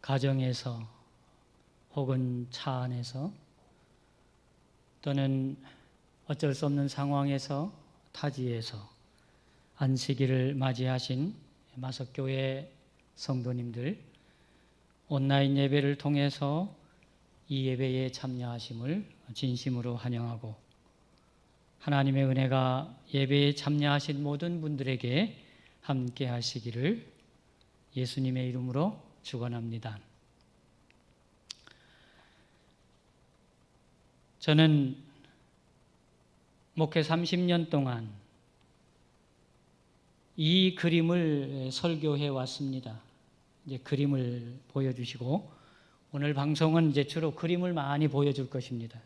가정에서 혹은 차 안에서 또는 어쩔 수 없는 상황에서 타지에서 안식일을 맞이하신 마석교회 성도님들, 온라인 예배를 통해서 이 예배에 참여하심을 진심으로 환영하고, 하나님의 은혜가 예배에 참여하신 모든 분들에게 함께 하시기를 예수님의 이름으로 축원합니다. 저는 목회 30년 동안 이 그림을 설교해 왔습니다. 이제 그림을 보여주시고, 오늘 방송은 이제 주로 그림을 많이 보여줄 것입니다.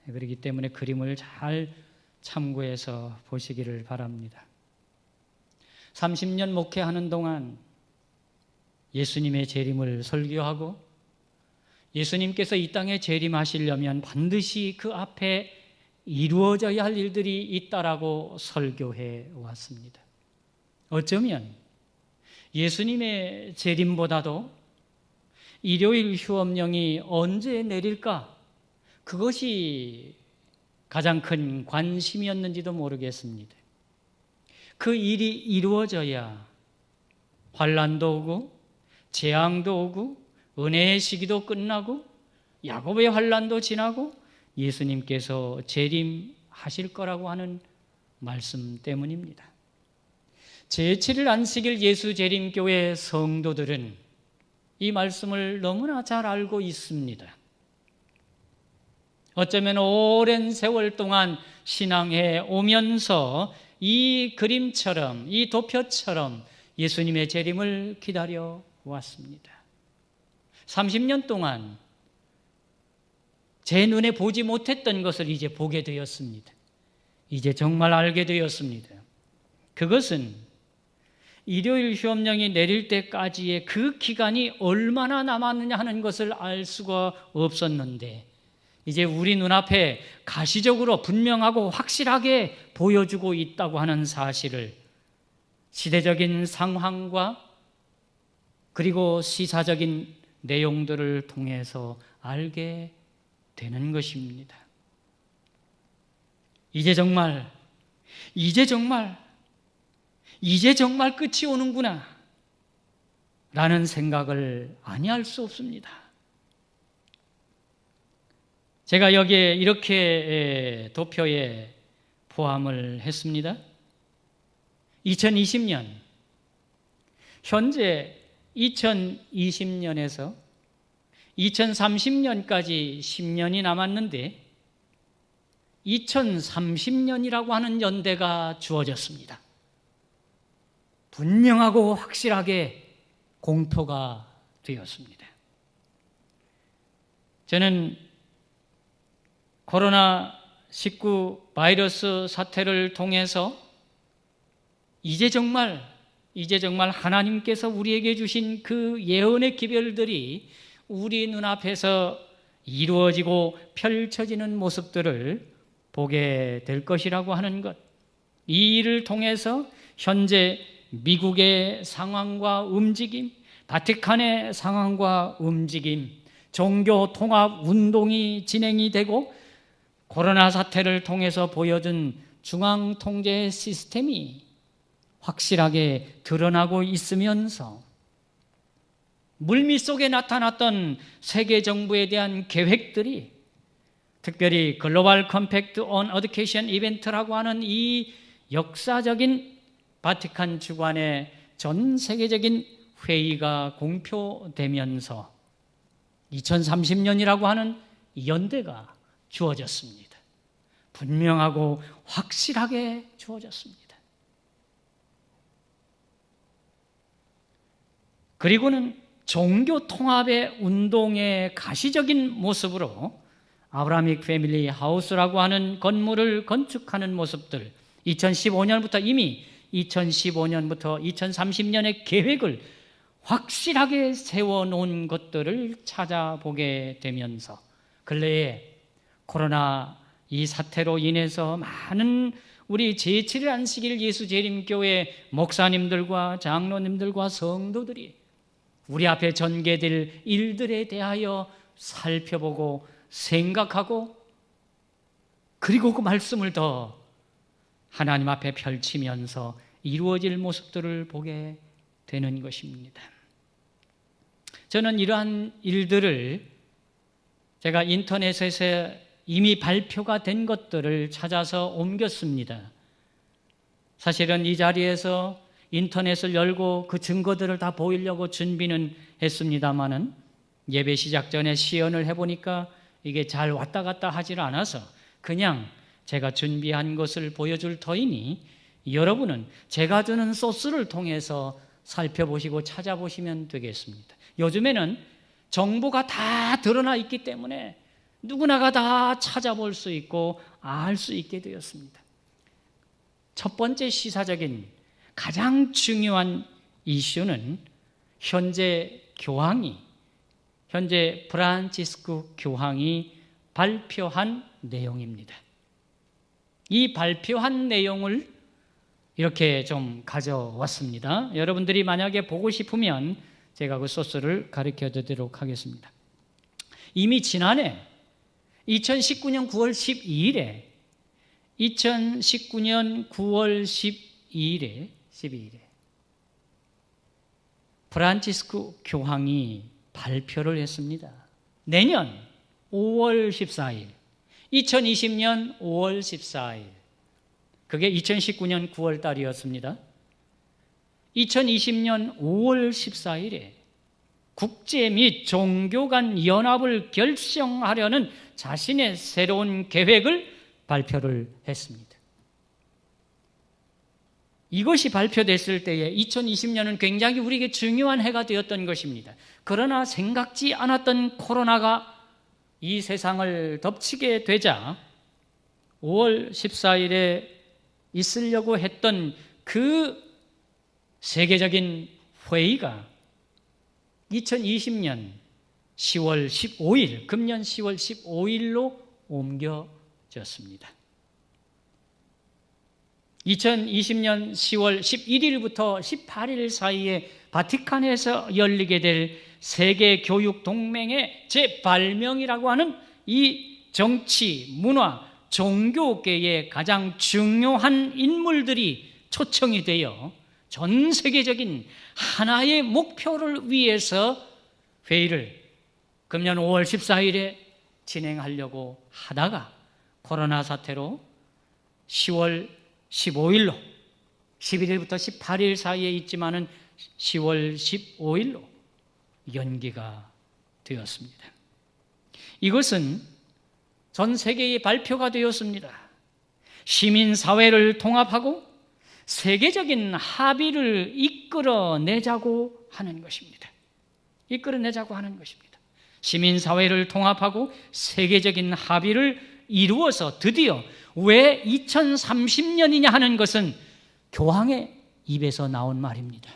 그렇기 때문에 그림을 잘 참고해서 보시기를 바랍니다. 30년 목회하는 동안 예수님의 재림을 설교하고, 예수님께서 이 땅에 재림하시려면 반드시 그 앞에 이루어져야 할 일들이 있다라고 설교해 왔습니다. 어쩌면 예수님의 재림보다도 일요일 휴업령이 언제 내릴까, 그것이 가장 큰 관심이었는지도 모르겠습니다. 그 일이 이루어져야 환난도 오고 재앙도 오고 은혜의 시기도 끝나고 야곱의 환난도 지나고 예수님께서 재림하실 거라고 하는 말씀 때문입니다. 제7일 안식일 예수 재림교회 성도들은 이 말씀을 너무나 잘 알고 있습니다. 어쩌면 오랜 세월 동안 신앙해 오면서 이 그림처럼, 이 도표처럼 예수님의 재림을 기다려 왔습니다. 30년 동안 제 눈에 보지 못했던 것을 이제 보게 되었습니다. 이제 정말 알게 되었습니다. 그것은 일요일 휴업령이 내릴 때까지의 그 기간이 얼마나 남았느냐 하는 것을 알 수가 없었는데, 이제 우리 눈앞에 가시적으로 분명하고 확실하게 보여주고 있다고 하는 사실을 시대적인 상황과 그리고 시사적인 내용들을 통해서 알게 되는 것입니다. 이제 정말 끝이 오는구나 라는 생각을 아니할 수 없습니다. 제가 여기에 이렇게 도표에 포함을 했습니다. 2020년, 현재 2020년에서 2030년까지 10년이 남았는데 2030년이라고 하는 연대가 주어졌습니다. 분명하고 확실하게 공표가 되었습니다. 저는 코로나19 바이러스 사태를 통해서 이제 정말 하나님께서 우리에게 주신 그 예언의 기별들이 우리 눈앞에서 이루어지고 펼쳐지는 모습들을 보게 될 것이라고 하는 것, 이 일을 통해서 현재 미국의 상황과 움직임, 바티칸의 상황과 움직임, 종교 통합 운동이 진행이 되고 코로나 사태를 통해서 보여준 중앙 통제 시스템이 확실하게 드러나고 있으면서 물밑 속에 나타났던 세계 정부에 대한 계획들이, 특별히 글로벌 컴팩트 온 에듀케이션 이벤트라고 하는 이 역사적인 바티칸 주관의 전 세계적인 회의가 공표되면서 2030년이라고 하는 연대가 주어졌습니다. 분명하고 확실하게 주어졌습니다. 그리고는 종교 통합의 운동의 가시적인 모습으로 아브라함릭 패밀리 하우스라고 하는 건물을 건축하는 모습들, 2015년부터 이미 2015년부터 2030년의 계획을 확실하게 세워놓은 것들을 찾아보게 되면서 근래에 코로나 이 사태로 인해서 많은 우리 제7일 안식일 예수 재림교회 목사님들과 장로님들과 성도들이 우리 앞에 전개될 일들에 대하여 살펴보고 생각하고 그리고 그 말씀을 더 하나님 앞에 펼치면서 이루어질 모습들을 보게 되는 것입니다. 저는 이러한 일들을 제가 인터넷에서 이미 발표가 된 것들을 찾아서 옮겼습니다. 사실은 이 자리에서 인터넷을 열고 그 증거들을 다 보이려고 준비는 했습니다마는 예배 시작 전에 시연을 해보니까 이게 잘 왔다 갔다 하질 않아서 그냥 제가 준비한 것을 보여줄 터이니 여러분은 제가 주는 소스를 통해서 살펴보시고 찾아보시면 되겠습니다. 요즘에는 정보가 다 드러나 있기 때문에 누구나가 다 찾아볼 수 있고 알 수 있게 되었습니다. 첫 번째 시사적인 가장 중요한 이슈는 현재 프란치스코 교황이 발표한 내용입니다. 이 발표한 내용을 이렇게 좀 가져왔습니다. 여러분들이 만약에 보고 싶으면 제가 그 소스를 가르쳐 드리도록 하겠습니다. 이미 지난해 2019년 9월 12일에 프란치스코 교황이 발표를 했습니다. 내년 5월 14일, 2020년 5월 14일, 그게 2019년 9월 달이었습니다. 2020년 5월 14일에 국제 및 종교 간 연합을 결성하려는 자신의 새로운 계획을 발표를 했습니다. 이것이 발표됐을 때에 2020년은 굉장히 우리에게 중요한 해가 되었던 것입니다. 그러나 생각지 않았던 코로나가 이 세상을 덮치게 되자 5월 14일에 있으려고 했던 그 세계적인 회의가 2020년 10월 15일, 금년 10월 15일로 옮겨졌습니다. 2020년 10월 11일부터 18일 사이에 바티칸에서 열리게 될 세계교육동맹의 재발명이라고 하는 이 정치, 문화, 종교계의 가장 중요한 인물들이 초청이 되어 전 세계적인 하나의 목표를 위해서 회의를 금년 5월 14일에 진행하려고 하다가 코로나 사태로 10월 15일로 11일부터 18일 사이에 있지만은 10월 15일로 연기가 되었습니다. 이것은 전 세계에 발표가 되었습니다. 시민사회를 통합하고 세계적인 합의를 이끌어내자고 하는 것입니다. 시민사회를 통합하고 세계적인 합의를 이루어서 드디어 왜 2030년이냐 하는 것은 교황의 입에서 나온 말입니다.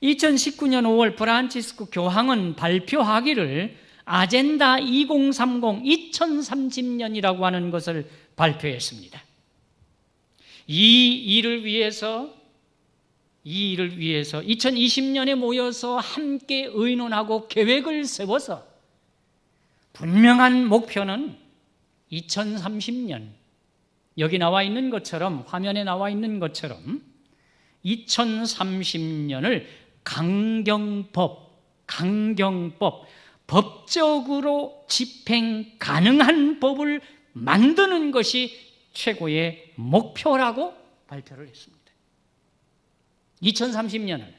2019년 5월 프란치스코 교황은 발표하기를 아젠다 2030 2030년이라고 하는 것을 발표했습니다. 이 일을 위해서 2020년에 모여서 함께 의논하고 계획을 세워서 분명한 목표는 2030년, 여기 나와 있는 것처럼, 화면에 나와 있는 것처럼 2030년을 강경법, 법적으로 집행 가능한 법을 만드는 것이 최고의 목표라고 발표를 했습니다. 2030년을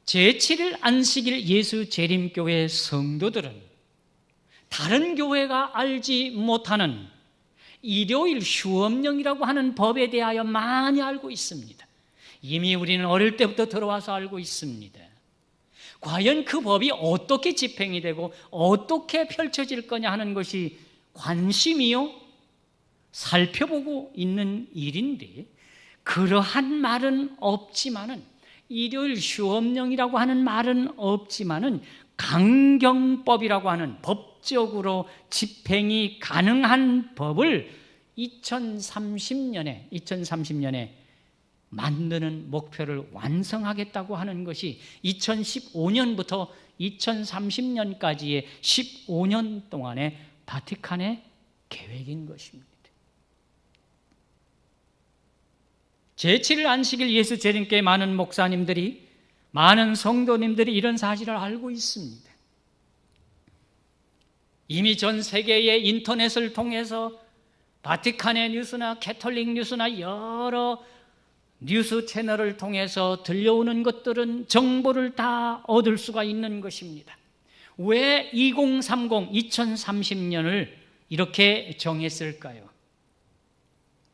제7일 안식일 예수 재림교회 성도들은 다른 교회가 알지 못하는 일요일 휴업령이라고 하는 법에 대하여 많이 알고 있습니다. 이미 우리는 어릴 때부터 들어와서 알고 있습니다. 과연 그 법이 어떻게 집행이 되고 어떻게 펼쳐질 거냐 하는 것이 관심이요 살펴보고 있는 일인데, 그러한 말은 없지만은, 일요일 휴업령이라고 하는 말은 없지만은 강경법이라고 하는 법적으로 집행이 가능한 법을 2030년에 만드는 목표를 완성하겠다고 하는 것이 2015년부터 2030년까지의 15년 동안의 바티칸의 계획인 것입니다. 제7일 안식일 예수 재림교회 많은 목사님들이, 많은 성도님들이 이런 사실을 알고 있습니다. 이미 전 세계의 인터넷을 통해서 바티칸의 뉴스나 캐톨릭 뉴스나 여러 뉴스 채널을 통해서 들려오는 것들은 정보를 다 얻을 수가 있는 것입니다. 왜 2030, 2030년을 이렇게 정했을까요?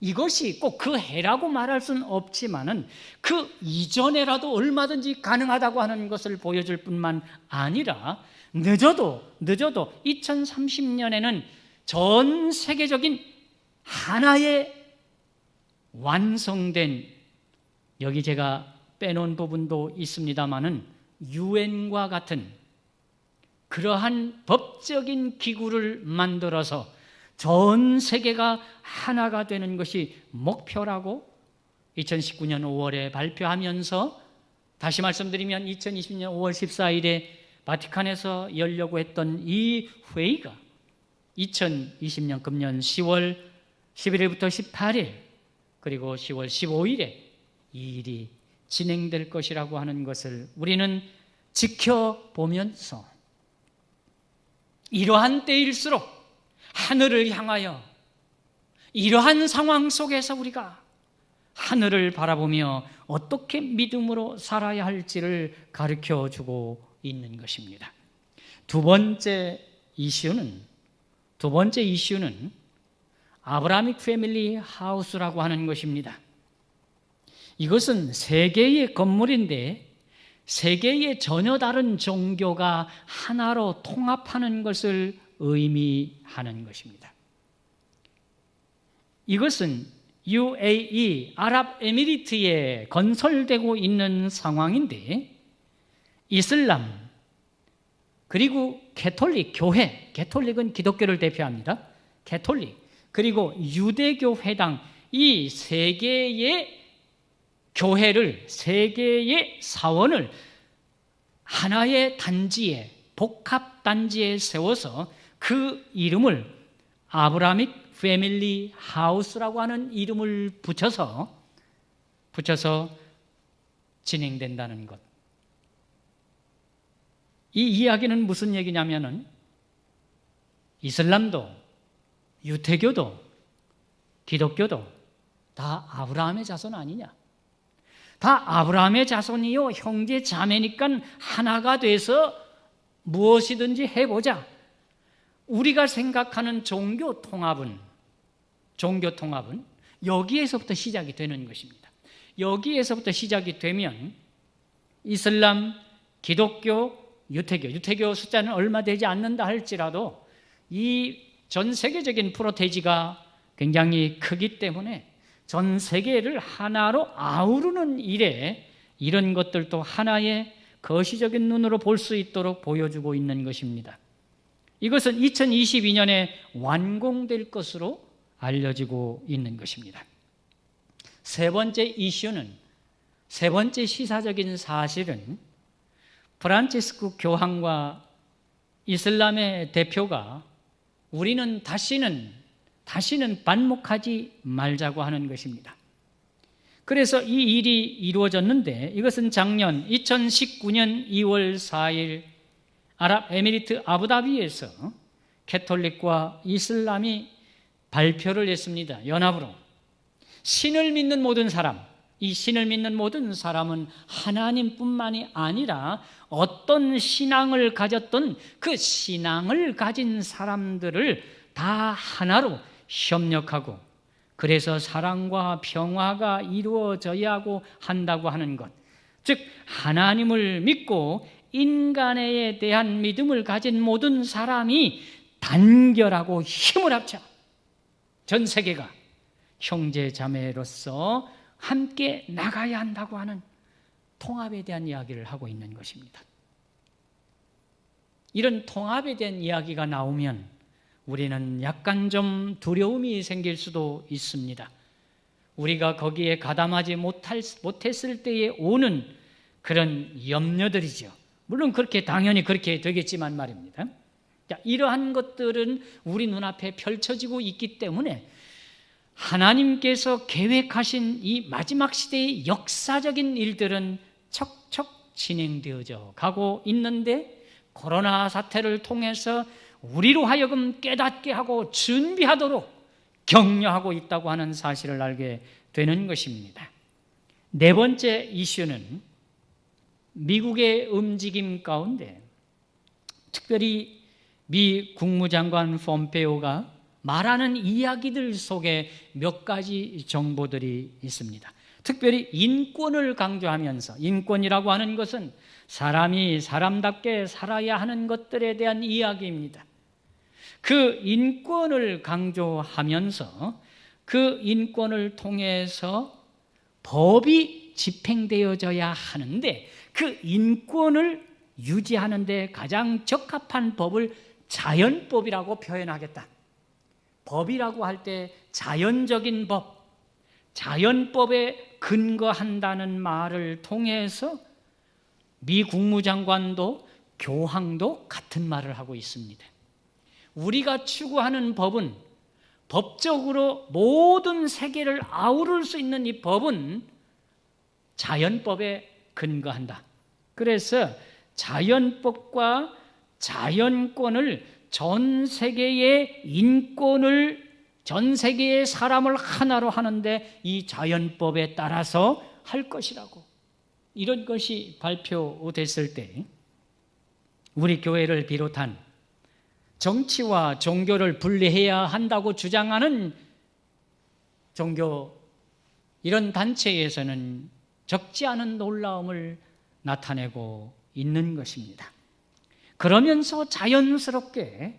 이것이 꼭 그 해라고 말할 수는 없지만은 그 이전에라도 얼마든지 가능하다고 하는 것을 보여줄 뿐만 아니라 늦어도 2030년에는 전 세계적인 하나의 완성된, 여기 제가 빼놓은 부분도 있습니다마는 유엔과 같은 그러한 법적인 기구를 만들어서 전 세계가 하나가 되는 것이 목표라고 2019년 5월에 발표하면서, 다시 말씀드리면 2020년 5월 14일에 바티칸에서 열려고 했던 이 회의가 2020년 금년 10월 11일부터 18일 그리고 10월 15일에 이 일이 진행될 것이라고 하는 것을 우리는 지켜보면서, 이러한 때일수록 하늘을 향하여, 이러한 상황 속에서 우리가 하늘을 바라보며 어떻게 믿음으로 살아야 할지를 가르쳐 주고 있는 것입니다. 두 번째 이슈는 아브라함릭 패밀리 하우스라고 하는 것입니다. 이것은 세 개의 건물인데 세 개의 전혀 다른 종교가 하나로 통합하는 것을 의미하는 것입니다. 이것은 UAE, 아랍에미리트에 건설되고 있는 상황인데, 이슬람 그리고 캐톨릭 교회, 캐톨릭은 기독교를 대표합니다. 캐톨릭 그리고 유대교 회당, 이 세 개의 교회를, 세 개의 사원을 하나의 단지에, 복합 단지에 세워서 그 이름을 아브라함릭 패밀리 하우스라고 하는 이름을 붙여서 진행된다는 것. 이 이야기는 무슨 얘기냐면은 이슬람도 유태교도 기독교도 다 아브라함의 자손 아니냐? 다 아브라함의 자손이요, 형제 자매니까 하나가 돼서 무엇이든지 해보자. 우리가 생각하는 종교 통합은 여기에서부터 시작이 되는 것입니다. 여기에서부터 시작이 되면 이슬람, 기독교, 유태교 숫자는 얼마 되지 않는다 할지라도 이 전 세계적인 프로테지가 굉장히 크기 때문에 전 세계를 하나로 아우르는 일에 이런 것들도 하나의 거시적인 눈으로 볼 수 있도록 보여주고 있는 것입니다. 이것은 2022년에 완공될 것으로 알려지고 있는 것입니다. 세 번째 시사적인 사실은 프란치스코 교황과 이슬람의 대표가 우리는 다시는 반목하지 말자고 하는 것입니다. 그래서 이 일이 이루어졌는데, 이것은 작년 2019년 2월 4일 아랍에미리트 아부다비에서 캐톨릭과 이슬람이 발표를 했습니다. 연합으로. 신을 믿는 모든 사람, 이 신을 믿는 모든 사람은 하나님뿐만이 아니라 어떤 신앙을 가졌던 그 신앙을 가진 사람들을 다 하나로 협력하고, 그래서 사랑과 평화가 이루어져야 한다고 하는 것, 즉 하나님을 믿고 인간에 대한 믿음을 가진 모든 사람이 단결하고 힘을 합쳐 전 세계가 형제 자매로서 함께 나가야 한다고 하는 통합에 대한 이야기를 하고 있는 것입니다. 이런 통합에 대한 이야기가 나오면 우리는 약간 좀 두려움이 생길 수도 있습니다. 우리가 거기에 가담하지 못했을 때에 오는 그런 염려들이죠. 물론 그렇게 당연히 그렇게 되겠지만 말입니다. 자, 이러한 것들은 우리 눈앞에 펼쳐지고 있기 때문에 하나님께서 계획하신 이 마지막 시대의 역사적인 일들은 척척 진행되어져 가고 있는데, 코로나 사태를 통해서 우리로 하여금 깨닫게 하고 준비하도록 격려하고 있다고 하는 사실을 알게 되는 것입니다. 네 번째 이슈는 미국의 움직임 가운데 특별히 미 국무장관 폼페오가 말하는 이야기들 속에 몇 가지 정보들이 있습니다. 특별히 인권을 강조하면서, 인권이라고 하는 것은 사람이 사람답게 살아야 하는 것들에 대한 이야기입니다. 그 인권을 강조하면서 그 인권을 통해서 법이 집행되어져야 하는데, 그 인권을 유지하는 데 가장 적합한 법을 자연법이라고 표현하겠다. 법이라고 할 때 자연적인 법, 자연법에 근거한다는 말을 통해서 미 국무장관도 교황도 같은 말을 하고 있습니다. 우리가 추구하는 법은, 법적으로 모든 세계를 아우를 수 있는 이 법은 자연법에 근거한다. 그래서 자연법과 자연권을, 전 세계의 인권을, 전 세계의 사람을 하나로 하는데 이 자연법에 따라서 할 것이라고, 이런 것이 발표됐을 때 우리 교회를 비롯한 정치와 종교를 분리해야 한다고 주장하는 종교, 이런 단체에서는 적지 않은 놀라움을 나타내고 있는 것입니다. 그러면서 자연스럽게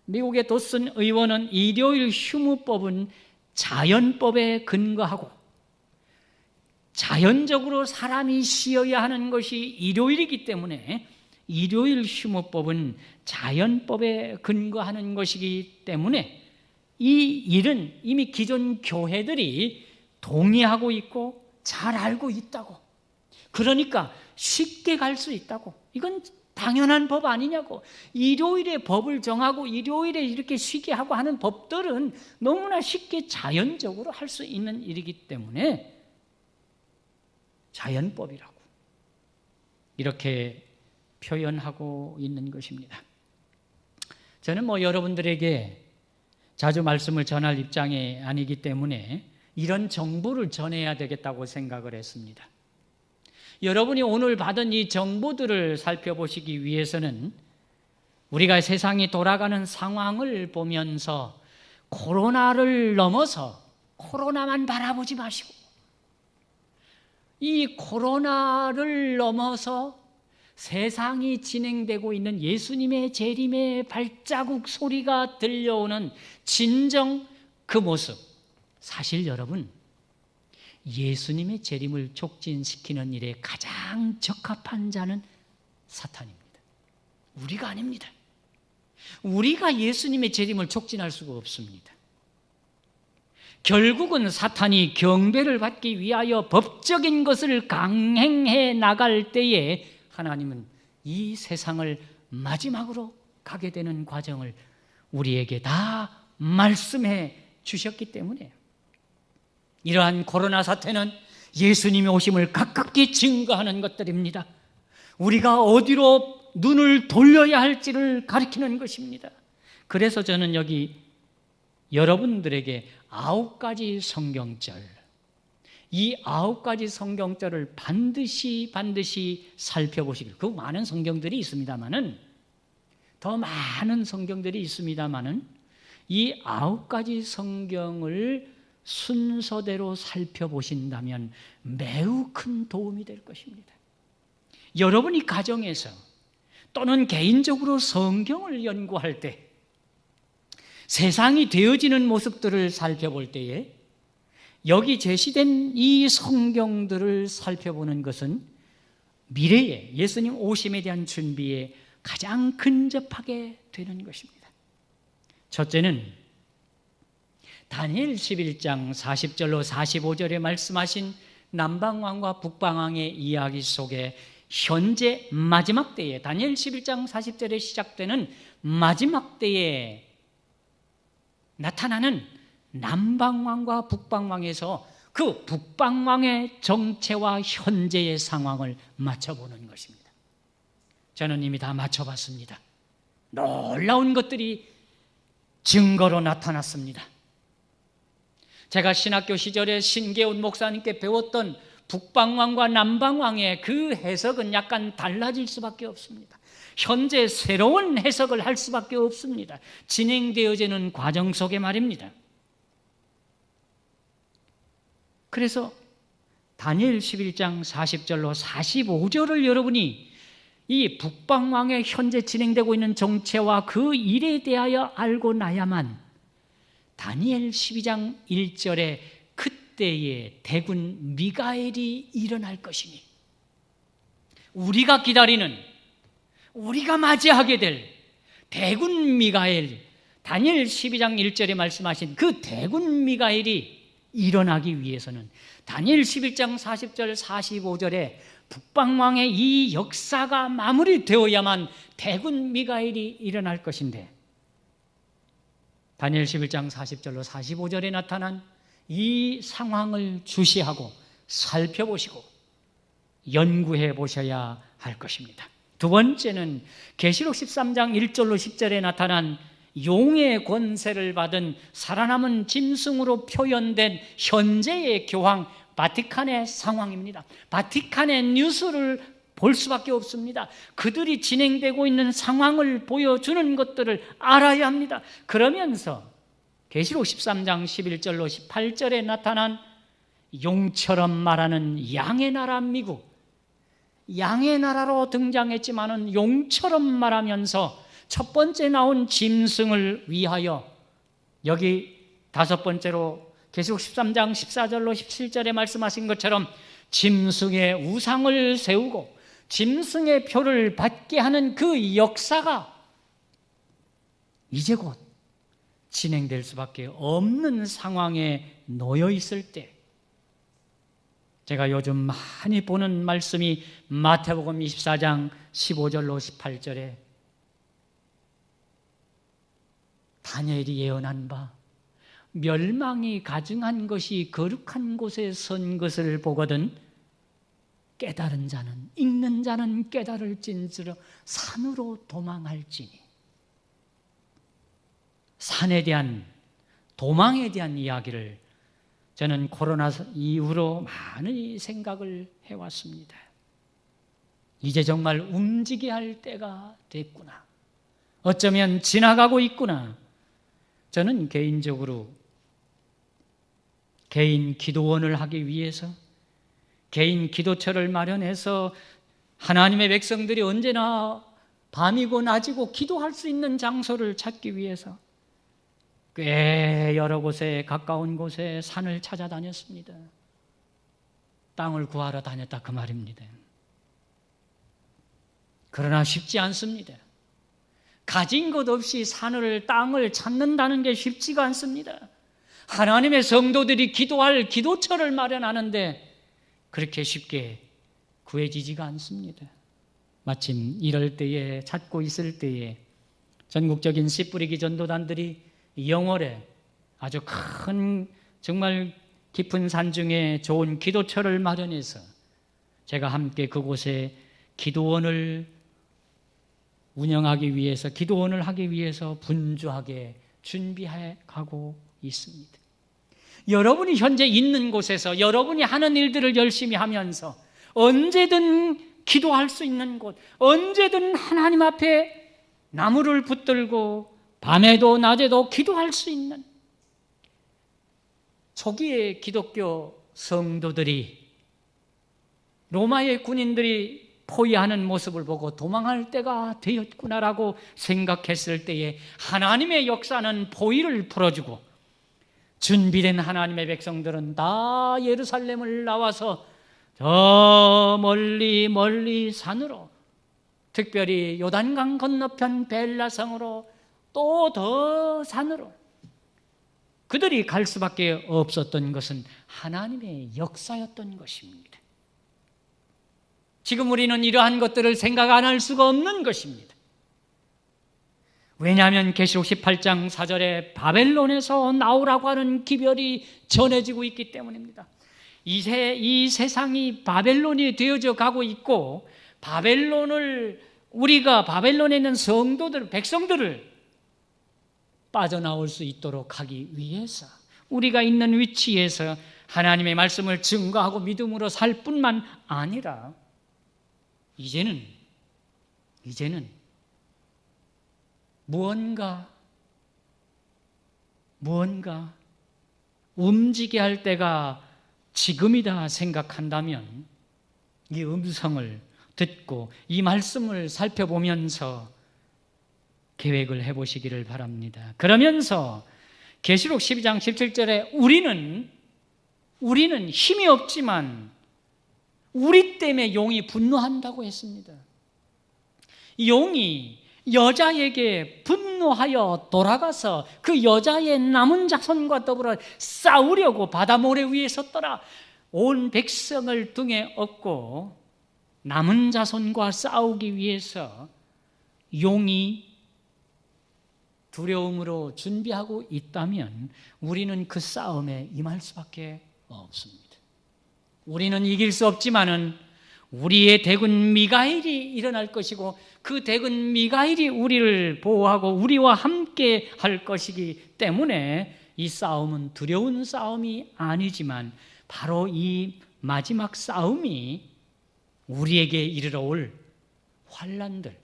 미국의 도슨 의원은 일요일 휴무법은 자연법에 근거하고 자연적으로 사람이 쉬어야 하는 것이 일요일이기 때문에 일요일 휴무법은 자연법에 근거하는 것이기 때문에 이 일은 이미 기존 교회들이 동의하고 있고 잘 알고 있다고, 그러니까 쉽게 갈 수 있다고, 이건 당연한 법 아니냐고, 일요일에 법을 정하고 일요일에 이렇게 쉬게 하고 하는 법들은 너무나 쉽게 자연적으로 할 수 있는 일이기 때문에 자연법이라고 이렇게 표현하고 있는 것입니다. 저는 여러분들에게 자주 말씀을 전할 입장이 아니기 때문에 이런 정보를 전해야 되겠다고 생각을 했습니다. 여러분이 오늘 받은 이 정보들을 살펴보시기 위해서는 우리가 세상이 돌아가는 상황을 보면서 코로나를 넘어서 코로나만 바라보지 마시고, 이 코로나를 넘어서 세상이 진행되고 있는 예수님의 재림의 발자국 소리가 들려오는 진정 그 모습, 사실 여러분, 예수님의 재림을 촉진시키는 일에 가장 적합한 자는 사탄입니다. 우리가 아닙니다. 우리가 예수님의 재림을 촉진할 수가 없습니다. 결국은 사탄이 경배를 받기 위하여 법적인 것을 강행해 나갈 때에 하나님은 이 세상을 마지막으로 가게 되는 과정을 우리에게 다 말씀해 주셨기 때문에, 이러한 코로나 사태는 예수님의 오심을 가깝게 증거하는 것들입니다. 우리가 어디로 눈을 돌려야 할지를 가리키는 것입니다. 그래서 저는 여기 여러분들에게 9가지 성경절, 이 9가지 성경절을 반드시 살펴보시길, 그 많은 성경들이 있습니다마는, 더 많은 성경들이 있습니다마는 이 9가지 성경을 순서대로 살펴보신다면 매우 큰 도움이 될 것입니다. 여러분이 가정에서 또는 개인적으로 성경을 연구할 때 세상이 되어지는 모습들을 살펴볼 때에 여기 제시된 이 성경들을 살펴보는 것은 미래에 예수님 오심에 대한 준비에 가장 근접하게 되는 것입니다. 첫째는 다니엘 11장 40절로 45절에 말씀하신 남방왕과 북방왕의 이야기 속에 현재 마지막 때에, 다니엘 11장 40절에 시작되는 마지막 때에 나타나는 남방왕과 북방왕에서 그 북방왕의 정체와 현재의 상황을 맞춰보는 것입니다. 저는 이미 다 맞춰봤습니다. 놀라운 것들이 증거로 나타났습니다. 제가 신학교 시절에 신계훈 목사님께 배웠던 북방왕과 남방왕의 그 해석은 약간 달라질 수밖에 없습니다. 현재 새로운 해석을 할 수밖에 없습니다. 진행되어지는 과정 속에 말입니다. 그래서 다니엘 11장 40절로 45절을 여러분이 이 북방왕의 현재 진행되고 있는 정체와 그 일에 대하여 알고 나야만 다니엘 12장 1절에 그때에 대군 미가엘이 일어날 것이니, 우리가 기다리는, 우리가 맞이하게 될 대군 미가엘, 다니엘 12장 1절에 말씀하신 그 대군 미가엘이 일어나기 위해서는 다니엘 11장 40절 45절에 북방왕의 이 역사가 마무리되어야만 대군 미가엘이 일어날 것인데, 다니엘 11장 40절로 45절에 나타난 이 상황을 주시하고 살펴보시고 연구해 보셔야 할 것입니다. 두 번째는 계시록 13장 1절로 10절에 나타난 용의 권세를 받은 살아남은 짐승으로 표현된 현재의 교황 바티칸의 상황입니다. 바티칸의 뉴스를 볼 수밖에 없습니다. 그들이 진행되고 있는 상황을 보여주는 것들을 알아야 합니다. 그러면서 계시록 13장 11절로 18절에 나타난 용처럼 말하는 양의 나라 미국, 양의 나라로 등장했지만은 용처럼 말하면서 첫 번째 나온 짐승을 위하여, 여기 다섯 번째로 계시록 13장 14절로 17절에 말씀하신 것처럼 짐승의 우상을 세우고 짐승의 표를 받게 하는 그 역사가 이제 곧 진행될 수밖에 없는 상황에 놓여 있을 때, 제가 요즘 많이 보는 말씀이 마태복음 24장 15절로 18절에 다니엘이 예언한 바, 멸망이 가증한 것이 거룩한 곳에 선 것을 보거든 깨달은 자는, 읽는 자는 깨달을진지라 산으로 도망할지니. 산에 대한, 도망에 대한 이야기를 저는 코로나 이후로 많이 생각을 해왔습니다. 이제 정말 움직여야 할 때가 됐구나. 어쩌면 지나가고 있구나. 저는 개인적으로 개인 기도원을 하기 위해서, 개인 기도처를 마련해서 하나님의 백성들이 언제나 밤이고 낮이고 기도할 수 있는 장소를 찾기 위해서 꽤 여러 곳에, 가까운 곳에 산을 찾아다녔습니다. 땅을 구하러 다녔다 그 말입니다. 그러나 쉽지 않습니다. 가진 것 없이 산을, 땅을 찾는다는 게 쉽지가 않습니다. 하나님의 성도들이 기도할 기도처를 마련하는데 그렇게 쉽게 구해지지가 않습니다. 마침 이럴 때에, 찾고 있을 때에 전국적인 씨 뿌리기 전도단들이 영월에 아주 큰, 정말 깊은 산 중에 좋은 기도처를 마련해서 제가 함께 그곳에 기도원을 운영하기 위해서, 기도원을 하기 위해서 분주하게 준비해 가고 있습니다. 여러분이 현재 있는 곳에서 여러분이 하는 일들을 열심히 하면서 언제든 기도할 수 있는 곳, 언제든 하나님 앞에 나무를 붙들고 밤에도 낮에도 기도할 수 있는, 초기에 기독교 성도들이 로마의 군인들이 포위하는 모습을 보고 도망할 때가 되었구나라고 생각했을 때에 하나님의 역사는 포위를 풀어주고 준비된 하나님의 백성들은 다 예루살렘을 나와서 저 멀리 멀리 산으로, 특별히 요단강 건너편 벨라성으로, 또 더 산으로, 그들이 갈 수밖에 없었던 것은 하나님의 역사였던 것입니다. 지금 우리는 이러한 것들을 생각 안 할 수가 없는 것입니다. 왜냐하면 계시록 18장 4절에 바벨론에서 나오라고 하는 기별이 전해지고 있기 때문입니다. 이 세상이 바벨론이 되어져 가고 있고, 우리가 바벨론에 있는 백성들을 빠져나올 수 있도록 하기 위해서 우리가 있는 위치에서 하나님의 말씀을 증거하고 믿음으로 살 뿐만 아니라 이제는 무언가 움직게 할 때가 지금이다 생각한다면 이 음성을 듣고 이 말씀을 살펴보면서 계획을 해보시기를 바랍니다. 그러면서 계시록 12장 17절에 우리는 힘이 없지만 우리 때문에 용이 분노한다고 했습니다. 용이 여자에게 분노하여 돌아가서 그 여자의 남은 자손과 더불어 싸우려고 바다 모래 위에 섰더라. 온 백성을 등에 업고 남은 자손과 싸우기 위해서 용이 두려움으로 준비하고 있다면 우리는 그 싸움에 임할 수밖에 없습니다. 우리는 이길 수 없지만은 우리의 대군 미가엘이 일어날 것이고 그 대군 미가엘이 우리를 보호하고 우리와 함께 할 것이기 때문에 이 싸움은 두려운 싸움이 아니지만 바로 이 마지막 싸움이 우리에게 이르러 올 환난들,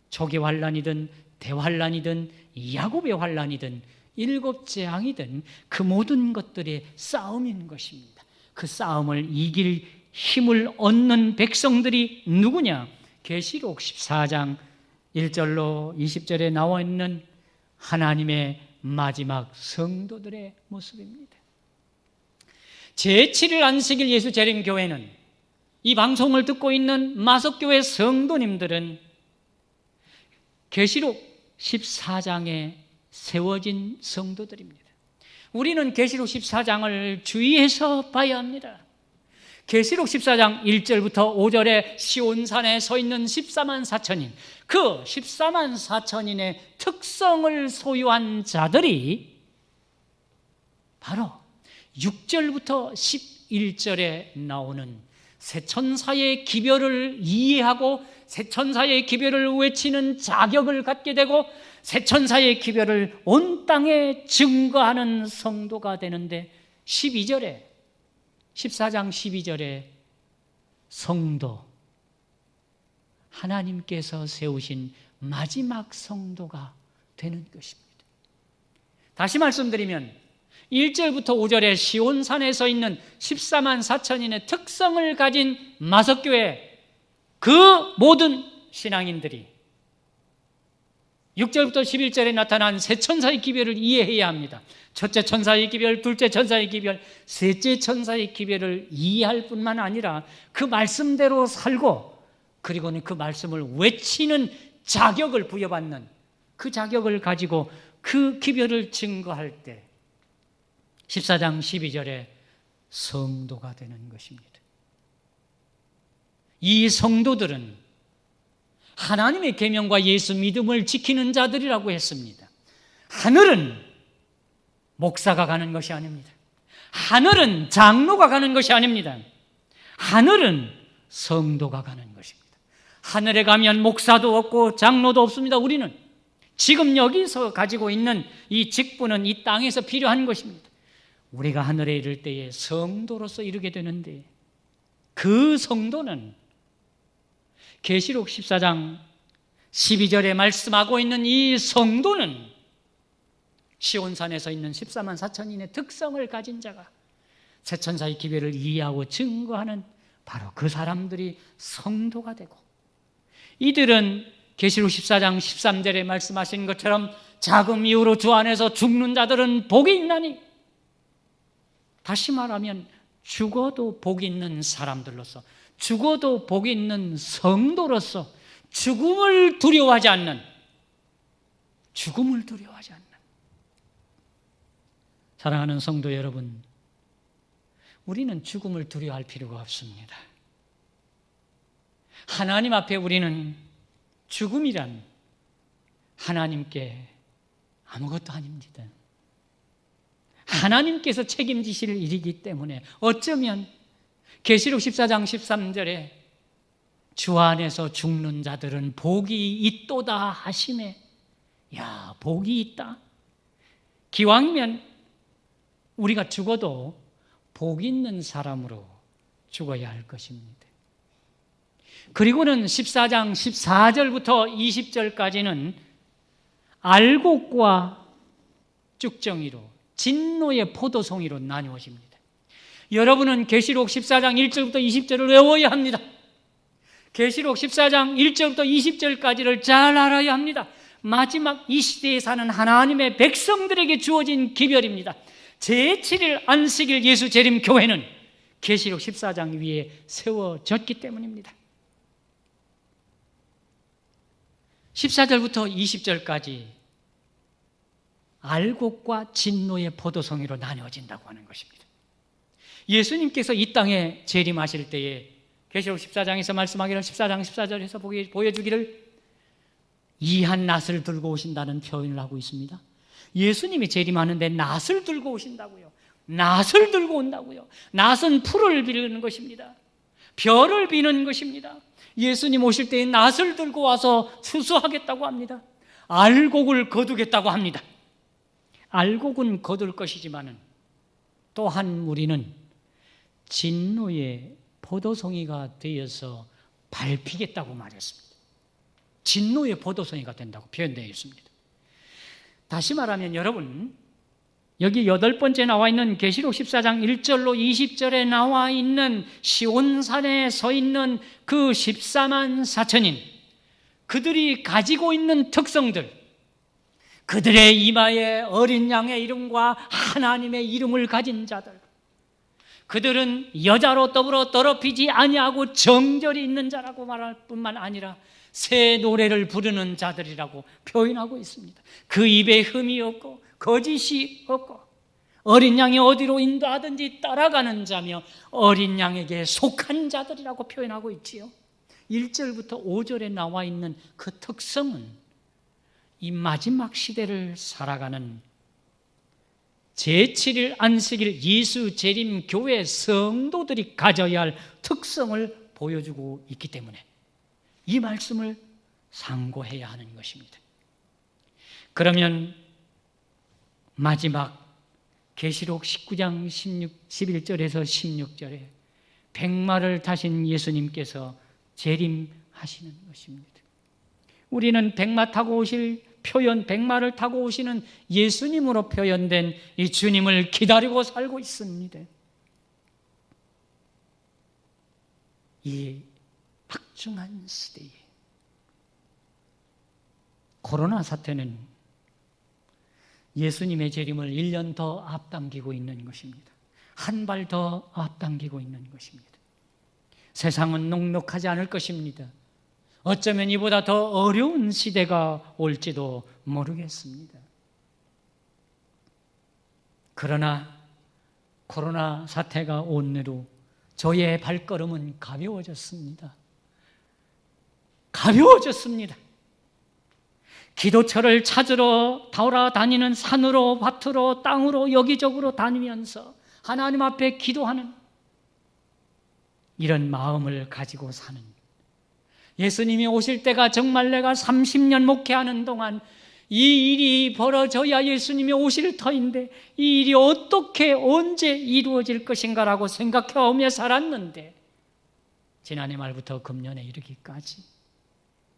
초기 환난이든 대환난이든 야곱의 환난이든 일곱 재앙이든 그 모든 것들의 싸움인 것입니다. 그 싸움을 이길 힘을 얻는 백성들이 누구냐? 계시록 14장 1절로 20절에 나와 있는 하나님의 마지막 성도들의 모습입니다. 제7일 안식일 예수 재림교회는 이 방송을 듣고 있는 마석교회 성도님들은 계시록 14장에 세워진 성도들입니다. 우리는 계시록 14장을 주의해서 봐야 합니다. 계시록 14장 1절부터 5절에 시온산에 서 있는 14만 4천인, 그 14만 4천인의 특성을 소유한 자들이 바로 6절부터 11절에 나오는 새천사의 기별을 이해하고 새천사의 기별을 외치는 자격을 갖게 되고 새천사의 기별을 온 땅에 증거하는 성도가 되는데 14장 12절에 성도, 하나님께서 세우신 마지막 성도가 되는 것입니다. 다시 말씀드리면 1절부터 5절에 시온산에 서 있는 14만 4천인의 특성을 가진 마석교회 그 모든 신앙인들이 6절부터 11절에 나타난 세 천사의 기별을 이해해야 합니다. 첫째 천사의 기별, 둘째 천사의 기별, 셋째 천사의 기별을 이해할 뿐만 아니라 그 말씀대로 살고 그리고는 그 말씀을 외치는 자격을 부여받는 그 자격을 가지고 그 기별을 증거할 때 14장 12절에 성도가 되는 것입니다. 이 성도들은 하나님의 계명과 예수 믿음을 지키는 자들이라고 했습니다. 하늘은 목사가 가는 것이 아닙니다. 하늘은 장로가 가는 것이 아닙니다. 하늘은 성도가 가는 것입니다. 하늘에 가면 목사도 없고 장로도 없습니다. 우리는 지금 여기서 가지고 있는 이 직분은 이 땅에서 필요한 것입니다. 우리가 하늘에 이를 때에 성도로서 이르게 되는데 그 성도는 계시록 14장 12절에 말씀하고 있는 이 성도는 시온산에 서 있는 14만 4천인의 특성을 가진 자가 새천사의 기별을 이해하고 증거하는 바로 그 사람들이 성도가 되고 이들은 계시록 14장 13절에 말씀하신 것처럼 자금 이후로 주 안에서 죽는 자들은 복이 있나니, 다시 말하면 죽어도 복이 있는 사람들로서, 죽어도 복이 있는 성도로서 죽음을 두려워하지 않는 사랑하는 성도 여러분, 우리는 죽음을 두려워할 필요가 없습니다. 하나님 앞에 우리는 죽음이란 하나님께 아무것도 아닙니다. 하나님께서 책임지실 일이기 때문에 어쩌면 계시록 14장 13절에 주 안에서 죽는 자들은 복이 있도다 하시매, 야, 복이 있다. 기왕이면 우리가 죽어도 복 있는 사람으로 죽어야 할 것입니다. 그리고는 14장 14절부터 20절까지는 알곡과 쭉정이로, 진노의 포도송이로 나누어집니다. 여러분은 계시록 14장 1절부터 20절을 외워야 합니다. 계시록 14장 1절부터 20절까지를 잘 알아야 합니다. 마지막 이 시대에 사는 하나님의 백성들에게 주어진 기별입니다. 제7일 안식일 예수 재림 교회는 계시록 14장 위에 세워졌기 때문입니다. 14절부터 20절까지 알곡과 진노의 포도송이로 나뉘어진다고 하는 것입니다. 예수님께서 이 땅에 재림하실 때에 계시록 14장에서 말씀하기를 14장 14절에서 보여주기를 이한 낫을 들고 오신다는 표현을 하고 있습니다. 예수님이 재림하는데 낫을 들고 오신다고요. 낫을 들고 온다고요. 낫은 풀을 비는 것입니다. 별을 비는 것입니다. 예수님 오실 때에 낫을 들고 와서 추수하겠다고 합니다. 알곡을 거두겠다고 합니다. 알곡은 거둘 것이지만 또한 우리는 진노의 포도송이가 되어서 밟히겠다고 말했습니다. 진노의 포도송이가 된다고 표현되어 있습니다. 다시 말하면 여러분, 여기 8번째 나와 있는 계시록 14장 1절로 20절에 나와 있는 시온산에 서 있는 그 14만 4천인, 그들이 가지고 있는 특성들, 그들의 이마에 어린 양의 이름과 하나님의 이름을 가진 자들, 그들은 여자로 더불어 더럽히지 아니하고 정절이 있는 자라고 말할 뿐만 아니라 새 노래를 부르는 자들이라고 표현하고 있습니다. 그 입에 흠이 없고 거짓이 없고 어린 양이 어디로 인도하든지 따라가는 자며 어린 양에게 속한 자들이라고 표현하고 있지요. 1절부터 5절에 나와 있는 그 특성은 이 마지막 시대를 살아가는 제7일 안식일 예수 재림 교회 성도들이 가져야 할 특성을 보여주고 있기 때문에 이 말씀을 상고해야 하는 것입니다. 그러면 마지막 계시록 19장 11절에서 16절에 백마를 타신 예수님께서 재림하시는 것입니다. 우리는 백마 타고 오실 표현, 백마를 타고 오시는 예수님으로 표현된 이 주님을 기다리고 살고 있습니다. 이 막중한 시대에 코로나 사태는 예수님의 재림을 1년 더 앞당기고 있는 것입니다. 한 발 더 앞당기고 있는 것입니다. 세상은 녹록하지 않을 것입니다. 어쩌면 이보다 더 어려운 시대가 올지도 모르겠습니다. 그러나 코로나 사태가 온 후로 저의 발걸음은 가벼워졌습니다. 가벼워졌습니다. 기도처를 찾으러 돌아다니는 산으로 밭으로 땅으로 여기저기로 다니면서 하나님 앞에 기도하는 이런 마음을 가지고 사는, 예수님이 오실 때가 정말 내가 30년 목회하는 동안 이 일이 벌어져야 예수님이 오실 터인데 이 일이 어떻게 언제 이루어질 것인가라고 생각해오며 살았는데 지난해 말부터 금년에 이르기까지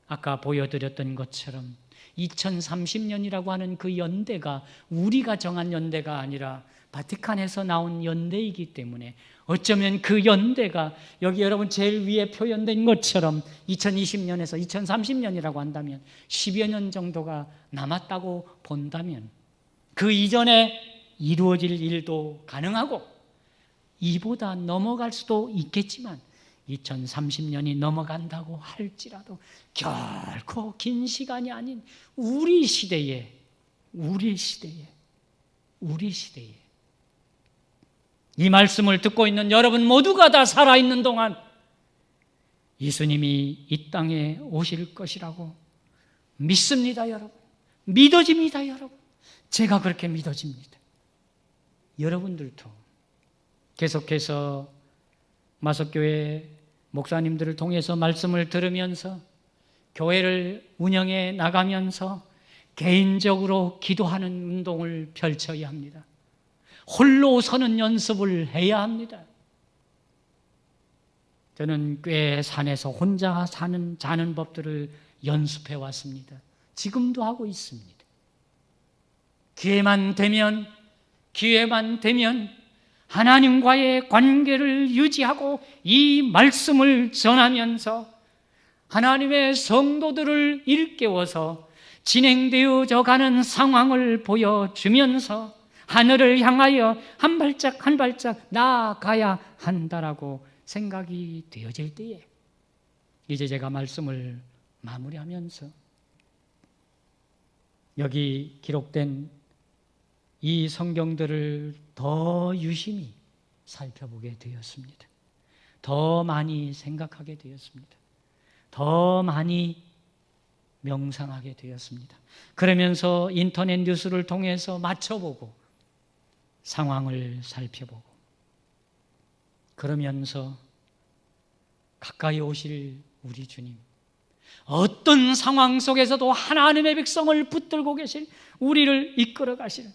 아까 보여드렸던 것처럼 2030년이라고 하는 그 연대가 우리가 정한 연대가 아니라 바티칸에서 나온 연대이기 때문에 어쩌면 그 연대가 여기 여러분 제일 위에 표현된 것처럼 2020년에서 2030년이라고 한다면 10여 년 정도가 남았다고 본다면 그 이전에 이루어질 일도 가능하고 이보다 넘어갈 수도 있겠지만 2030년이 넘어간다고 할지라도 결코 긴 시간이 아닌 우리 시대에 이 말씀을 듣고 있는 여러분 모두가 다 살아있는 동안 예수님이 이 땅에 오실 것이라고 믿습니다, 여러분. 믿어집니다, 여러분. 제가 그렇게 믿어집니다. 여러분들도 계속해서 마석교회 목사님들을 통해서 말씀을 들으면서 교회를 운영해 나가면서 개인적으로 기도하는 운동을 펼쳐야 합니다. 홀로 서는 연습을 해야 합니다. 저는 꽤 산에서 혼자 자는 법들을 연습해 왔습니다. 지금도 하고 있습니다. 기회만 되면 하나님과의 관계를 유지하고 이 말씀을 전하면서 하나님의 성도들을 일깨워서 진행되어져 가는 상황을 보여주면서 하늘을 향하여 한 발짝 한 발짝 나아가야 한다라고 생각이 되어질 때에 이제 제가 말씀을 마무리하면서 여기 기록된 이 성경들을 더 유심히 살펴보게 되었습니다. 더 많이 생각하게 되었습니다. 더 많이 명상하게 되었습니다. 그러면서 인터넷 뉴스를 통해서 맞춰보고 상황을 살펴보고 그러면서 가까이 오실 우리 주님, 어떤 상황 속에서도 하나님의 백성을 붙들고 계실 우리를 이끌어 가시는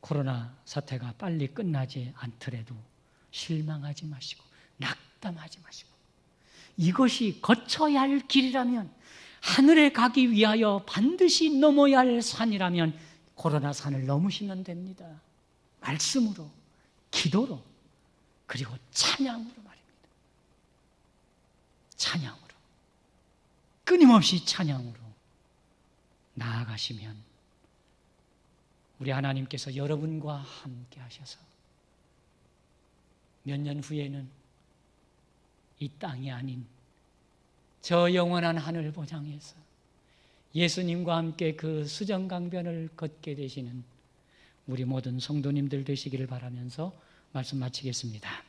코로나 사태가 빨리 끝나지 않더라도 실망하지 마시고 낙담하지 마시고 이것이 거쳐야 할 길이라면 하늘에 가기 위하여 반드시 넘어야 할 산이라면 코로나 산을 넘으시면 됩니다. 말씀으로, 기도로, 그리고 찬양으로 말입니다. 찬양으로, 끊임없이 찬양으로 나아가시면 우리 하나님께서 여러분과 함께 하셔서 몇 년 후에는 이 땅이 아닌 저 영원한 하늘 보장에서 예수님과 함께 그 수정강변을 걷게 되시는 우리 모든 성도님들 되시기를 바라면서 말씀 마치겠습니다.